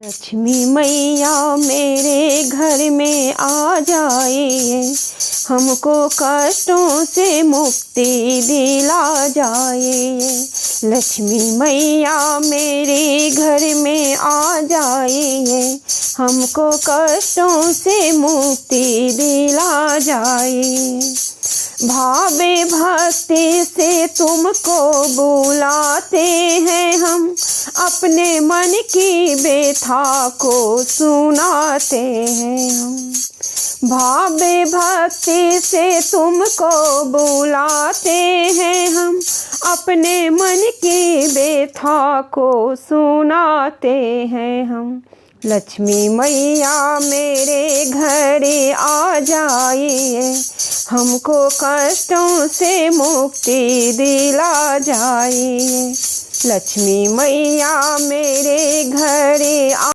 लक्ष्मी मैया मेरे घर में आ जाइए, हमको कष्टों से मुक्ति दिला जाइए। लक्ष्मी मैया मेरे घर में आ जाइए, हमको कष्टों से मुक्ति दिला जाइए। भावे भक्ति से तुमको बुलाते हैं हम, अपने मन की व्यथा को सुनाते हैं हम। भावे भक्ति से तुमको बुलाते हैं हम, अपने मन की व्यथा को सुनाते हैं हम। लक्ष्मी मैया मेरे घर आ जाइए, हमको कष्टों से मुक्ति दिला जाइए। लक्ष्मी मैया मेरे घर